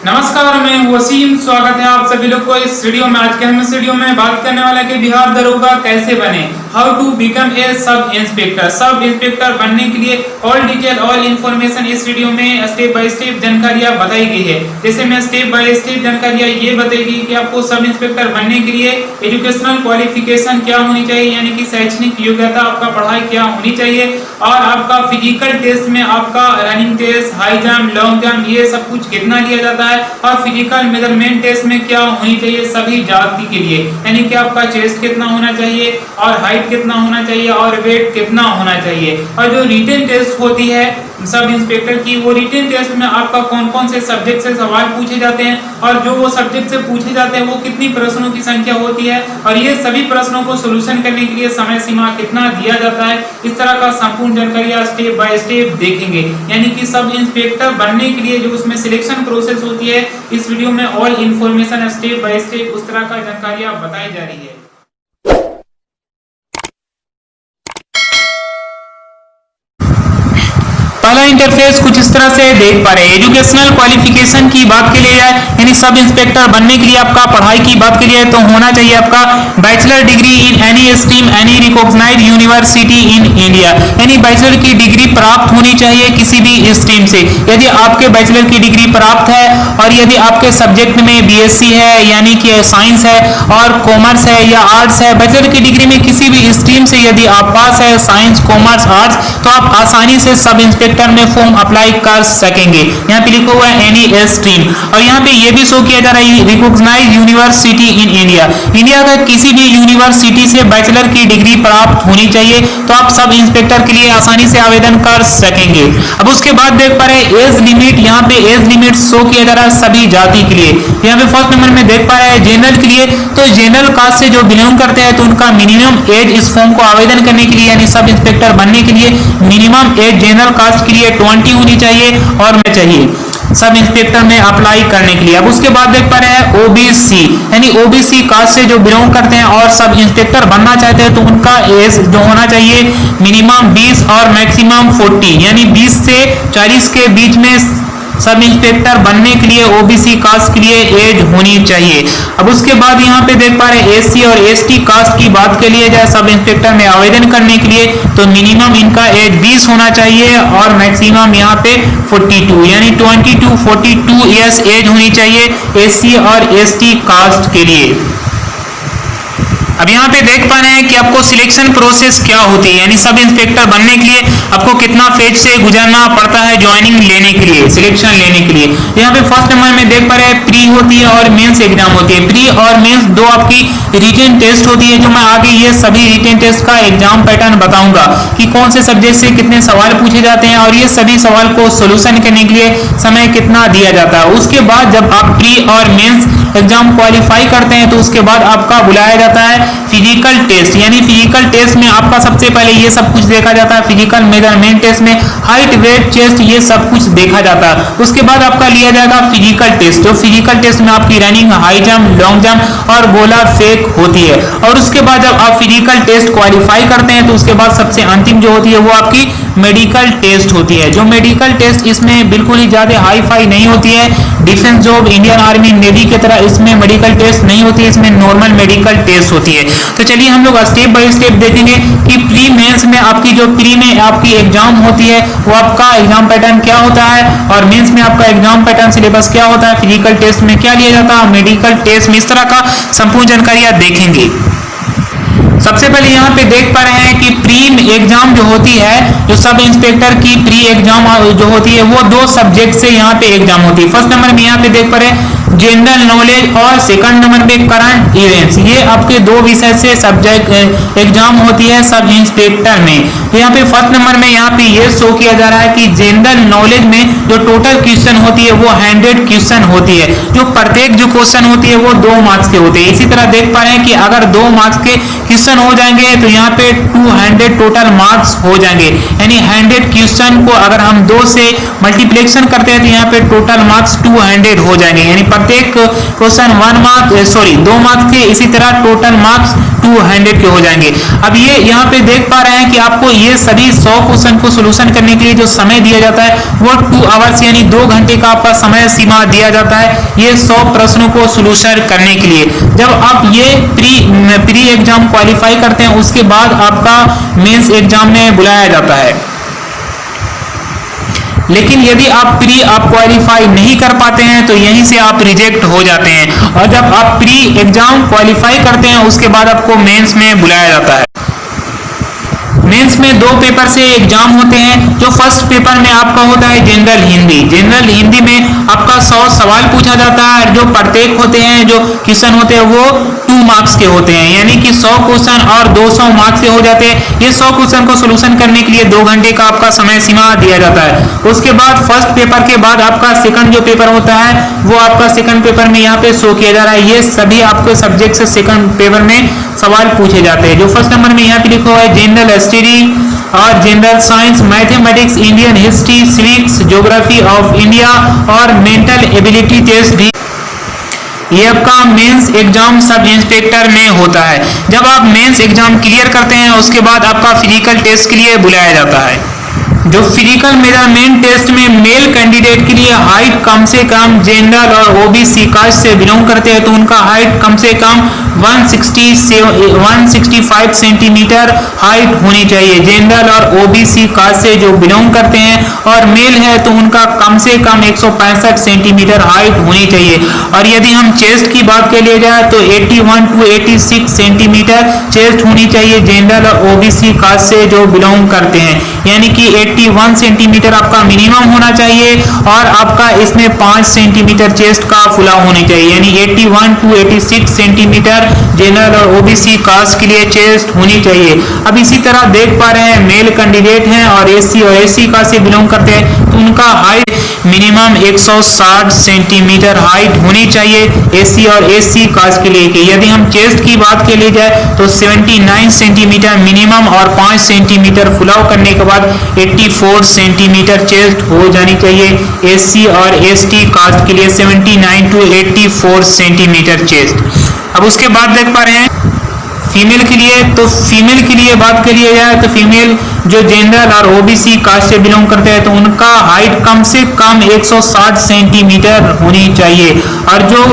नमस्कार, मैं वसीम। स्वागत है आप सभी लोग को इस वीडियो में। आज के हम इस वीडियो में बात करने वाला है कि बिहार दरोगा कैसे बने, how to become a sub inspector. Sub inspector बनने के लिए ऑल डिटेल ऑल इन्फॉर्मेशन इस वीडियो में स्टेप बाय स्टेप जानकारियां बताई गई है। जैसे मैं स्टेप बाय स्टेप जानकारियां ये बताएगी कि आपको सब इंस्पेक्टर बनने के लिए एजुकेशनल क्वालिफिकेशन क्या होनी चाहिए, यानी कि शैक्षणिक योग्यता, आपका पढ़ाई क्या होनी चाहिए, और आपका फिजिकल टेस्ट में आपका running test, high jump, long jump, ये सब कुछ कितना लिया जाता है, और फिजिकल मेजरमेंट टेस्ट में क्या होनी चाहिए सभी जाति के लिए, यानी कि आपका चेस्ट कितना होना चाहिए और हाइट कितना होना चाहिए और वेट कितना होना चाहिए। और जो रिटन टेस्ट होती है सब इंस्पेक्टर की, वो रिटन टेस्ट में आपका कौन कौन से सब्जेक्ट से सवाल पूछे जाते हैं, और जो वो सब्जेक्ट से पूछे जाते हैं वो कितनी प्रश्नों की संख्या होती है, और ये सभी प्रश्नों को सोल्यूशन करने के लिए समय सीमा कितना दिया जाता है, इस तरह का संपूर्ण जानकारी स्टेप बाय स्टेप देखेंगे। यानी कि सब इंस्पेक्टर बनने के लिए जो उसमें सिलेक्शन प्रोसेस होती है, इस वीडियो में all information step by step उस तरह का जानकारियां बताई जा रही है। पहला इंटरफेस कुछ इस तरह से देख पा रहे हैं। एजुकेशनल क्वालिफिकेशन की बात के लिए जाए, यानी सब इंस्पेक्टर बनने के लिए आपका पढ़ाई की बात के लिए तो होना चाहिए आपका bachelor degree in any stream any recognised university in India, यानी बैचलर की डिग्री प्राप्त होनी चाहिए किसी भी स्ट्रीम से। यदि आपके बैचलर की डिग्री प्राप्त है और यदि आपके सब्जेक्ट में बीएससी है, यानी कि साइंस है और कॉमर्स है या आर्ट्स है, बैचलर की डिग्री में किसी भी स्ट्रीम से यदि आप पास है, साइंस, कॉमर्स, आर्ट्स, तो आप आसानी से सब इंस्पेक्टर में फॉर्म अप्लाई कर सकेंगे। यहाँ पे लिखा हुआ है एनी स्ट्रीम, और यहाँ पे ये भी शो किया जा रहा है recognised university in India. India का किसी भी यूनिवर्सिटी से बैचलर की डिग्री प्राप्त होनी चाहिए, तो आप सब इंस्पेक्टर के लिए आसानी से आवेदन कर सकेंगे। अब उसके बाद देख पा रहे हैं एज लिमिट, यहाँ पे एज लिमिट शो किया जा रहा है सभी जाति के लिए। यहाँ पे फर्स्ट नंबर में देख पा रहे हैं जनरल के लिए, तो जनरल कास्ट से जो बिलोंग करते हैं तो उनका मिनिमम एज इस फॉर्म को आवेदन करने के लिए, यानी सब इंस्पेक्टर बनने के लिए मिनिमम एज जनरल कास्ट के लिए 20 होनी चाहिए और मैं चाहिए सब इंस्पेक्टर में अप्लाई करने के लिए। अब उसके बाद देख पा रहे हैं ओबीसी, यानी ओबीसी कास्ट से जो बिलोंग करते हैं और सब इंस्पेक्टर बनना चाहते हैं तो उनका एज जो होना चाहिए मिनिमम 20 और मैक्सिमम 40, यानी 20 से 40 के बीच में सब इंस्पेक्टर बनने के लिए ओबीसी कास्ट के लिए एज होनी चाहिए। अब उसके बाद यहाँ पे देख पा रहे हैं एससी और एसटी कास्ट की बात के लिए जाए सब इंस्पेक्टर में आवेदन करने के लिए, तो मिनिमम इनका एज 20 होना चाहिए और मैक्सिमम यहाँ पे 42, यानी 20 to 42 ईयर्स एज होनी चाहिए एससी और एसटी कास्ट के लिए। अब यहाँ पे देख पा रहे हैं कि आपको सिलेक्शन प्रोसेस क्या होती है, यानी सब इंस्पेक्टर बनने के लिए आपको कितना फेज से गुजरना पड़ता है ज्वाइनिंग लेने के लिए, सिलेक्शन लेने के लिए। यहाँ पे फर्स्ट नंबर में देख पा रहे हैं प्री होती है और मेंस एग्जाम होती है। प्री और मेंस दो आपकी रिटन टेस्ट होती है, जो मैं आगे ये सभी रिटन टेस्ट का एग्जाम पैटर्न बताऊंगा कि कौन से सब्जेक्ट से कितने सवाल पूछे जाते हैं और ये सभी सवाल को सोल्यूशन करने के लिए समय कितना दिया जाता है। उसके बाद जब आप प्री और मेंस एग्जाम क्वालिफाई करते हैं तो उसके बाद आपका बुलाया जाता है फिजिकल टेस्ट, यानी फिजिकल टेस्ट में आपका सबसे पहले ये सब कुछ देखा जाता है। फिजिकल मेजरमेंट टेस्ट में हाइट, वेट, चेस्ट ये सब कुछ देखा जाता है। उसके बाद आपका लिया जाएगा फिजिकल टेस्ट, जो फिजिकल टेस्ट में आपकी running, high jump, long jump और गोला फेंक होती है। और उसके बाद जब आप फिजिकल टेस्ट क्वालिफाई करते हैं तो उसके बाद सबसे अंतिम जो होती है वो आपकी मेडिकल टेस्ट होती है। जो मेडिकल टेस्ट इसमें बिल्कुल ही ज्यादा हाई फाई नहीं होती है, defence job, Indian army, navy की तरह इसमें मेडिकल टेस्ट नहीं होती है, इसमें नॉर्मल मेडिकल टेस्ट होती है। तो चलिए हम लोग स्टेप बाय स्टेप देखेंगे कि प्री मेंस में आपकी जो प्री में आपकी एग्जाम होती है वो आपका एग्जाम पैटर्न क्या होता है, और मेंस में आपका एग्जाम पैटर्न सिलेबस क्या होता है, फिजिकल टेस्ट में क्या लिया जाता है, मेडिकल टेस्ट में इस तरह का संपूर्ण जानकारियां देखेंगे। सबसे पहले यहाँ पे देख पा रहे हैं कि प्री एग्जाम जो होती है, जो सब इंस्पेक्टर की प्री एग्जाम जो होती है वो दो सब्जेक्ट से यहाँ पे एग्जाम होती है। फर्स्ट नंबर में यहाँ पे देख पा रहे हैं जनरल नॉलेज और सेकंड नंबर पे करंट इवेंट्स, ये आपके दो विषय से सब्जेक्ट एग्जाम होती है सब इंस्पेक्टर में। यहाँ पे फर्स्ट नंबर में यहाँ पे ये शो किया जा रहा है कि जनरल नॉलेज में जो टोटल क्वेश्चन होती है वो 100 क्वेश्चन होती है, जो प्रत्येक जो क्वेश्चन होती है वो 2 मार्क्स के होते हैं। इसी तरह देख पा रहे हैं कि अगर 2 मार्क्स के क्वेश्चन हो जाएंगे तो यहाँ पे 200 टोटल मार्क्स हो जाएंगे, यानी 100 क्वेश्चन को अगर हम 2 से मल्टीप्लिकेशन करते हैं तो यहाँ पे टोटल मार्क्स 200 हो जाएंगे, यानी प्रत्येक क्वेश्चन 2 मार्क्स के, इसी तरह टोटल मार्क्स 200 के हो जाएंगे। अब ये यहाँ पे देख पा रहे हैं कि आपको ये सभी 100 क्वेश्चन को सोल्यूशन करने के लिए जो समय दिया जाता है वो 2 आवर्स यानी 2 घंटे का आपका समय सीमा दिया जाता है ये 100 प्रश्नों को सोल्यूशन करने के लिए। जब आप ये प्री एग्जाम क्वालिफाई करते हैं उसके बाद आपका मेंस एग्जाम में बुलाया जाता है। लेकिन यदि आप क्वालिफाई नहीं कर पाते हैं तो यहीं से आप रिजेक्ट हो जाते हैं, और जब आप प्री एग्जाम क्वालिफाई करते हैं उसके बाद आपको मेंस में बुलाया जाता है। मेंस में 2 पेपर से एग्जाम होते हैं। जो फर्स्ट पेपर में आपका होता है जनरल हिंदी। जनरल हिंदी में आपका 100 सवाल पूछा जाता है, जो प्रत्येक होते हैं जो क्वेश्चन होते हैं वो 2 मार्क्स के होते हैं, यानी कि 100 क्वेश्चन और 200 मार्क्स के हो जाते हैं। ये 100 क्वेश्चन को सोल्यूशन करने के लिए 2 घंटे का आपका समय सीमा दिया जाता है। उसके बाद फर्स्ट पेपर के बाद आपका सेकंड जो पेपर होता है वो आपका सेकंड पेपर में यहाँ पे शो किया जा रहा है। ये सभी आपके सब्जेक्ट से सेकंड पेपर में सवाल पूछे जाते हैं। जो फर्स्ट नंबर में यहाँ पे लिखा हुआ है जनरल हिस्ट्री और general science, mathematics, Indian history, civics, geography of India और मेंटल एबिलिटी टेस्ट भी ये आपका मेंस एग्जाम सब इंस्पेक्टर में होता है। जब आप मेंस एग्जाम क्लियर करते हैं उसके बाद आपका फिजिकल टेस्ट के लिए बुलाया जाता है। जो फिजिकल मेजरमेंट टेस्ट में मेल कैंडिडेट के लिए हाइट कम से कम जनरल और ओबीसी कास्ट से बिलोंग करते हैं तो उनका हाइट कम से कम 165 सेंटीमीटर हाइट होनी चाहिए जनरल और ओबीसी कास्ट से जो बिलोंग करते हैं, और मेल है तो उनका कम से कम 165 सेंटीमीटर हाइट होनी चाहिए। और यदि हम चेस्ट की बात के लिए जाए तो 81 टू 86 सेंटीमीटर चेस्ट होनी चाहिए जनरल और ओबीसी कास्ट से जो बिलोंग करते हैं, यानी कि 81 सेंटीमीटर आपका मिनिमम होना चाहिए और आपका इसमें 5 सेंटीमीटर चेस्ट का फुला होनी चाहिए, यानी 81 टू 86 सेंटीमीटर जनरल और ओबीसी कास्ट के लिए चेस्ट होनी चाहिए। अब इसी तरह देख पा रहे हैं मेल कैंडिडेट हैं और एससी और एससी कास्ट से बिलोंग करते हैं तो उनका हाइट मिनिमम 160 सेंटीमीटर हाइट होनी चाहिए एससी और एससी कास्ट के लिए। यदि हम चेस्ट की बात के लिए जाए तो 79 सेंटीमीटर मिनिमम और 5 सेंटीमीटर फुलाव करने के बाद 84 सेंटीमीटर चेस्ट हो जानी चाहिए एससी और एसटी कास्ट के लिए, 79 टू 84 सेंटीमीटर चेस्ट। अब उसके बाद देख पा रहे हैं फीमेल के लिए, तो फीमेल के लिए बात के लिए जाए तो फीमेल जो जनरल और ओबीसी कास्ट से बिलोंग करते हैं तो उनका हाइट कम से कम 160 सेंटीमीटर होनी चाहिए, और जो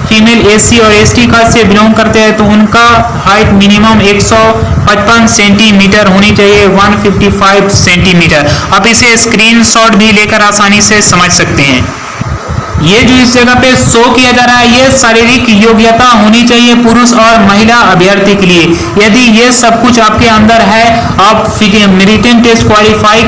फीमेल एससी और एसटी कास्ट से बिलोंग करते हैं तो उनका हाइट मिनिमम 155 सेंटीमीटर होनी चाहिए, 155 सेंटीमीटर। आप इसे स्क्रीनशॉट भी लेकर आसानी से समझ सकते हैं। ये जो इस जगह पे शो किया जा रहा है ये शारीरिक योग्यता होनी चाहिए पुरुष और महिला अभ्यर्थी के लिए। यदि ये सब कुछ आपके अंदर है, आप रिटन टेस्ट क्वालिफाई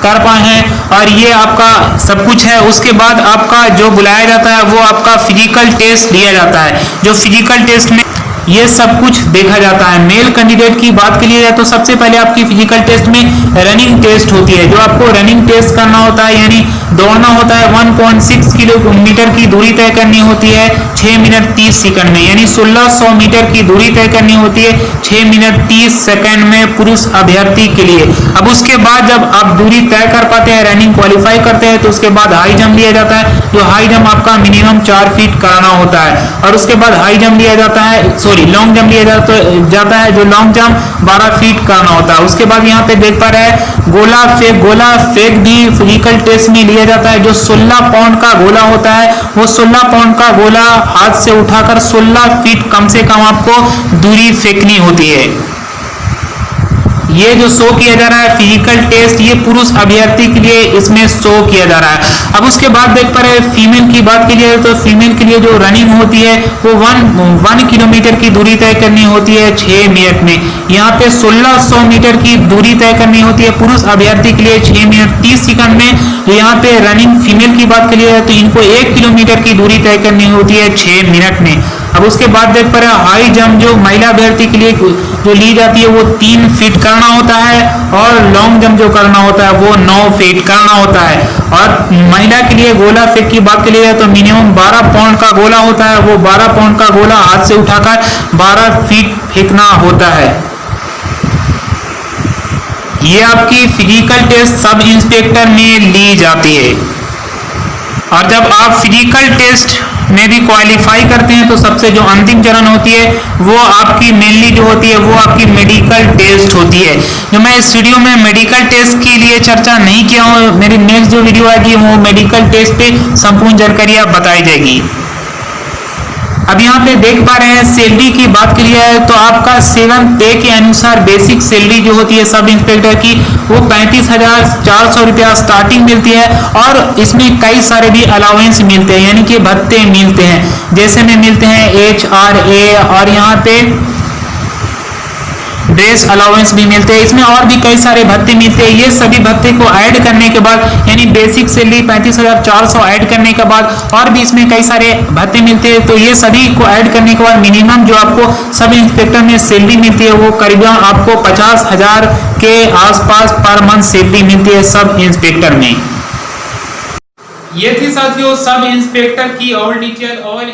कर पाए हैं और ये आपका सब कुछ है, उसके बाद आपका जो बुलाया जाता है वो आपका फिजिकल टेस्ट लिया जाता है। जो फिजिकल टेस्ट में ये सब कुछ देखा जाता है। मेल कैंडिडेट की बात के लिए तो सबसे पहले आपकी फिजिकल टेस्ट में रनिंग टेस्ट होती है, जो आपको रनिंग टेस्ट करना होता है, यानी दौड़ना होता है। 1.6 किलोमीटर की दूरी तय करनी होती है 6 मिनट 30 सेकंड में, यानी 1600 मीटर की दूरी तय करनी होती है 6 मिनट 30 सेकंड में पुरुष अभ्यर्थी के लिए। अब उसके बाद जब आप दूरी तय कर पाते हैं, रनिंग क्वालिफाई करते हैं, तो उसके बाद हाई जंप लिया जाता है। जो हाई जंप आपका मिनिमम 4 फीट कराना होता है, और उसके बाद हाई जंप लिया जाता है, लॉन्ग जंप लिया जाता है, जो लॉन्ग जंप 12 फीट करना होता है। उसके बाद यहाँ पे देख पा रहे हैं गोला फेंक भी फिजिकल टेस्ट में लिया जाता है। जो 16 पाउंड का गोला होता है वो 16 पाउंड का गोला हाथ से उठाकर 16 फीट कम से कम आपको दूरी फेंकनी होती है। ये जो शो किया जा रहा है फिजिकल टेस्ट, ये पुरुष अभ्यर्थी के लिए इसमें शो किया जा रहा है। अब उसके बाद देख पा रहे हैं फीमेल की बात के लिए, तो फीमेल के लिए जो रनिंग होती है वो 1 किलोमीटर की दूरी तय करनी होती है 6 मिनट में। यहाँ पे 1600 मीटर की दूरी तय करनी होती है पुरुष अभ्यर्थी के लिए 6 मिनट 30 सेकंड में। तो यहाँ पे रनिंग फीमेल की बात के लिए तो इनको 1 किलोमीटर की दूरी तय करनी होती है 6 मिनट में। अब उसके बाद देख पा रहे हैं हाई जंप जो महिला अभ्यर्थी के लिए जो ली जाती है वो 3 फीट करना होता है, और लॉन्ग जंप जो करना होता है वो 9 फीट करना होता है। और महिला के लिए गोला फेंक की बात के लिए तो मिनिमम 12 पाउंड का गोला होता है, वो 12 पाउंड का गोला हाथ से उठाकर 12 फीट फेंकना होता है। ये आपकी फिजिकल टेस्ट सब इंस्पेक्टर में ली जाती है। और जब आप फिजिकल टेस्ट में भी क्वालिफाई करते हैं तो सबसे जो अंतिम चरण होती है वो आपकी मेनली जो होती है वो आपकी मेडिकल टेस्ट होती है। जो मैं इस वीडियो में मेडिकल टेस्ट के लिए चर्चा नहीं किया हूँ, मेरी नेक्स्ट जो वीडियो आएगी वो मेडिकल टेस्ट पे संपूर्ण जानकारी आप बताई जाएगी। अब यहाँ पे देख पा रहे हैं सैलरी की बात की है तो आपका 7 पे के अनुसार बेसिक सैलरी जो होती है सब इंस्पेक्टर की वो 35,400 रुपया स्टार्टिंग मिलती है और इसमें कई सारे भी अलाउंस मिलते हैं यानी कि भत्ते मिलते हैं, जैसे में मिलते हैं HRA और यहाँ पे ड्रेस अलाउंस भी मिलते हैं, इसमें और भी कई सारे भत्ते मिलते हैं। ये सभी भत्ते को ऐड करने के बाद यानी बेसिक सैलरी 35,400 ऐड करने के बाद और भी इसमें कई सारे भत्ते मिलते हैं, तो ये सभी को ऐड करने के बाद मिनिमम जो आपको सब इंस्पेक्टर में सैलरी मिलती है वो करीबन आपको 50,000 के आसपास पर मंथ सैलरी मिलती है सब इंस्पेक्टर में। ये थी साथियों सब इंस्पेक्टर की और डिटेल और